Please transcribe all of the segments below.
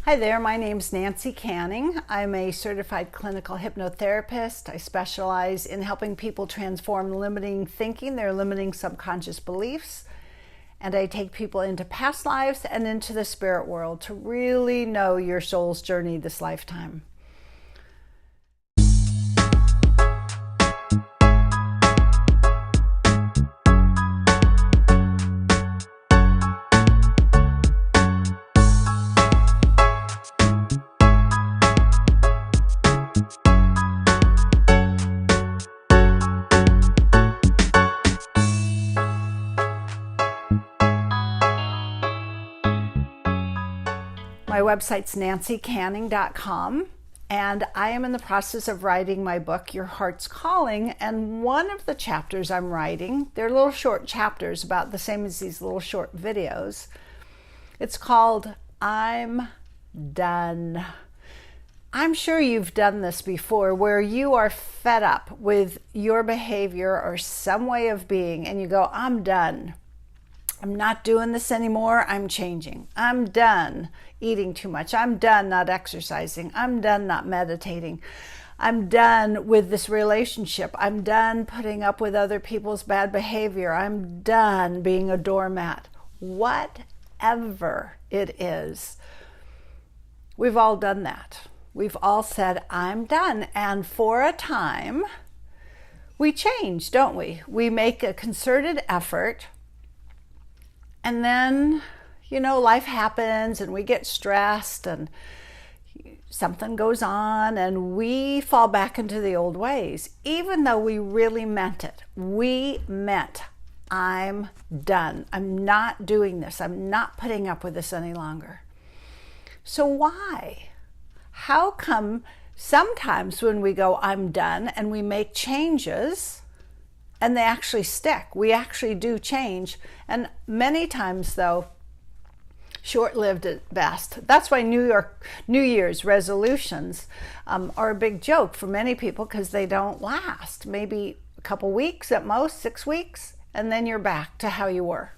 Hi there, my name's Nancy Canning. I'm a certified clinical hypnotherapist. I specialize in helping people transform limiting thinking, their limiting subconscious beliefs, and I take people into past lives and into the spirit world to really know your soul's journey this lifetime. My website's nancycanning.com, and I am in the process of writing my book, Your Heart's Calling, and one of the chapters I'm writing, they're little short chapters about the same as these little short videos. It's called I'm Done. I'm sure you've done this before, where you are fed up with your behavior or some way of being, and you go, I'm done. I'm not doing this anymore. I'm changing. I'm done eating too much. I'm done not exercising. I'm done not meditating. I'm done with this relationship. I'm done putting up with other people's bad behavior. I'm done being a doormat. Whatever it is, we've all done that. We've all said, I'm done. And for a time, we change, don't we? We make a concerted effort. And then, life happens and we get stressed and something goes on and we fall back into the old ways, even though we really meant it. We meant, I'm done. I'm not doing this. I'm not putting up with this any longer. So why? How come sometimes when we go, I'm done, and we make changes, and they actually stick. We actually do change. And many times, though, short-lived at best. That's why New Year's resolutions are a big joke for many people, because they don't last. Maybe a couple weeks at most, 6 weeks, and then you're back to how you were.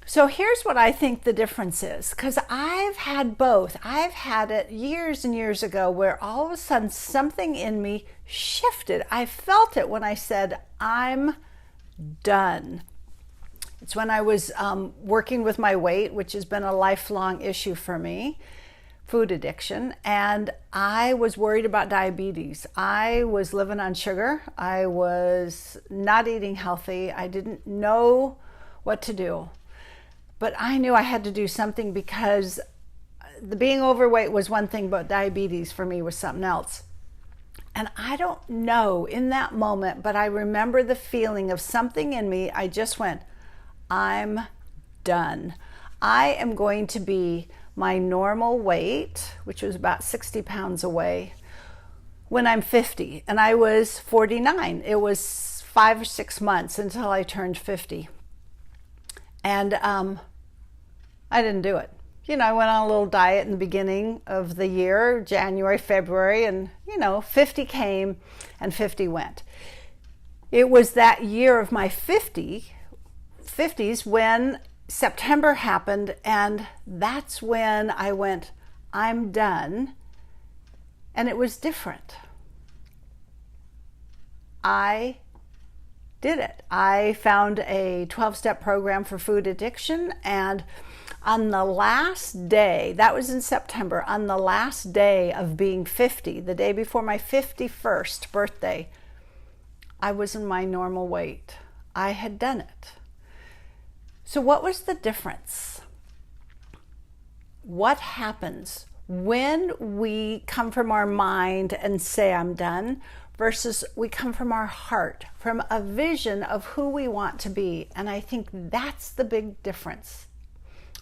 So here's what I think the difference is, because I've had both. I've had it years and years ago where all of a sudden something in me shifted. I felt it when I said, I'm done. It's when I was working with my weight, which has been a lifelong issue for me, food addiction, and I was worried about diabetes. I was living on sugar. I was not eating healthy. I didn't know what to do. But I knew I had to do something, because the being overweight was one thing, but diabetes for me was something else. And I don't know in that moment, but I remember the feeling of something in me. I just went, I'm done. I am going to be my normal weight, which was about 60 pounds away, when I'm 50. And I was 49. It was 5 or 6 months until I turned 50. And I didn't do it. I went on a little diet in the beginning of the year, January, February, and 50 came and 50 went. It was that year of my 50s when September happened, and that's when I went, I'm done. And it was different. I did it. I found a 12-step program for food addiction, and on the last day, that was in September, on the last day of being 50, the day before my 51st birthday, I was in my normal weight. I had done it. So what was the difference? What happens when we come from our mind and say, I'm done, versus we come from our heart, from a vision of who we want to be? And I think that's the big difference,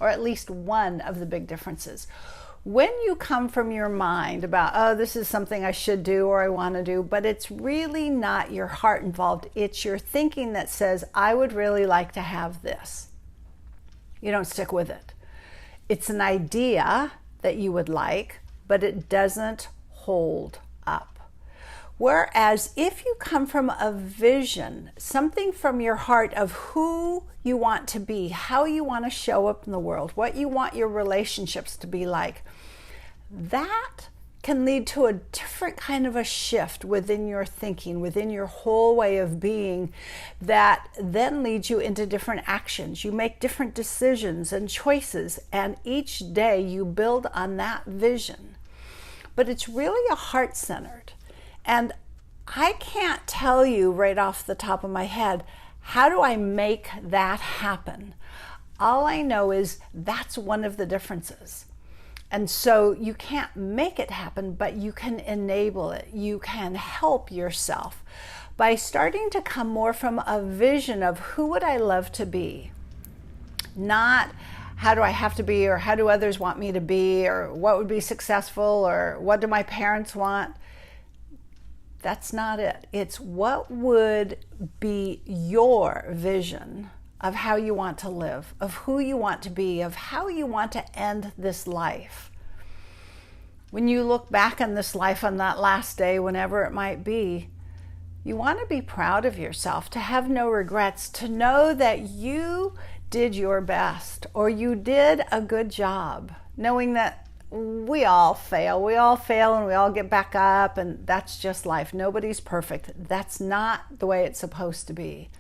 or at least one of the big differences. When you come from your mind about, oh, this is something I should do or I want to do, but it's really not your heart involved. It's your thinking that says, I would really like to have this. You don't stick with it. It's an idea that you would like, but it doesn't hold up. Whereas if you come from a vision, something from your heart of who you want to be, how you want to show up in the world, what you want your relationships to be like, that can lead to a different kind of a shift within your thinking, within your whole way of being, that then leads you into different actions. You make different decisions and choices, and each day you build on that vision. But it's really a heart-centered. And I can't tell you right off the top of my head, how do I make that happen? All I know is that's one of the differences. And so you can't make it happen, but you can enable it. You can help yourself by starting to come more from a vision of who would I love to be? Not how do I have to be, or how do others want me to be, or what would be successful, or what do my parents want? That's not it. It's what would be your vision of how you want to live, of who you want to be, of how you want to end this life. When you look back on this life on that last day, whenever it might be, you want to be proud of yourself, to have no regrets, to know that you did your best or you did a good job, knowing that we all fail and we all get back up, and that's just life. Nobody's perfect. That's not the way it's supposed to be.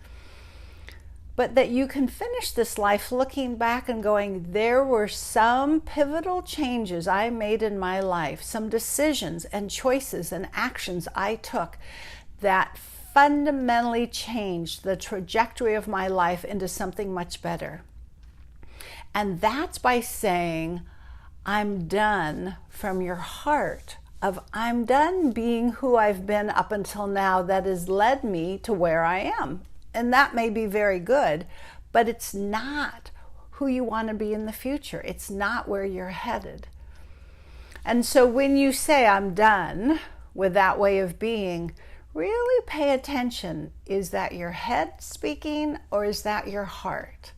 But that you can finish this life looking back and going, there were some pivotal changes I made in my life, some decisions and choices and actions I took that fundamentally changed the trajectory of my life into something much better. And that's by saying, I'm done from your heart of I'm done being who I've been up until now that has led me to where I am. And that may be very good, but it's not who you want to be in the future. It's not where you're headed. And so when you say I'm done with that way of being, really pay attention. Is that your head speaking, or is that your heart?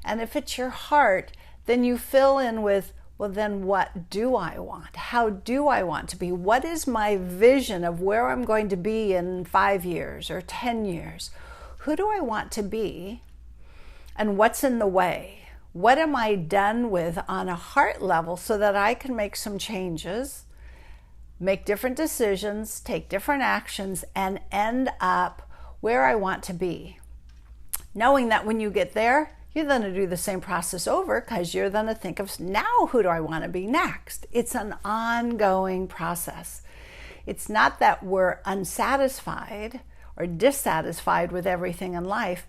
And if it's your heart, then you fill in with, well, then what do I want? How do I want to be? What is my vision of where I'm going to be in 5 years or 10 years? Who do I want to be? And what's in the way? What am I done with on a heart level so that I can make some changes, make different decisions, take different actions, and end up where I want to be? Knowing that when you get there, you're going to do the same process over, because you're going to think of, now who do I want to be next? It's an ongoing process. It's not that we're unsatisfied or dissatisfied with everything in life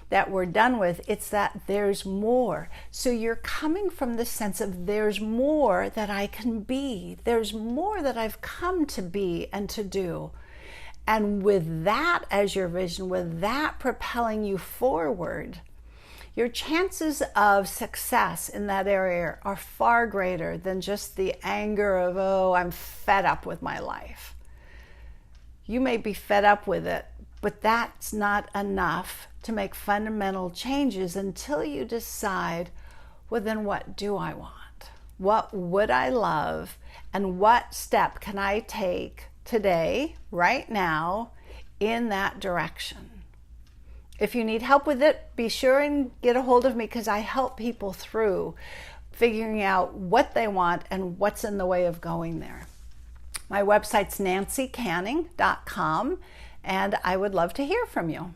that we're done with. It's that there's more. So you're coming from the sense of there's more that I can be. There's more that I've come to be and to do. And with that as your vision, with that propelling you forward, your chances of success in that area are far greater than just the anger of, oh, I'm fed up with my life. You may be fed up with it, but that's not enough to make fundamental changes until you decide, well, then what do I want? What would I love? And what step can I take today, right now, in that direction? If you need help with it, be sure and get a hold of me, because I help people through figuring out what they want and what's in the way of going there. My website's nancycanning.com, and I would love to hear from you.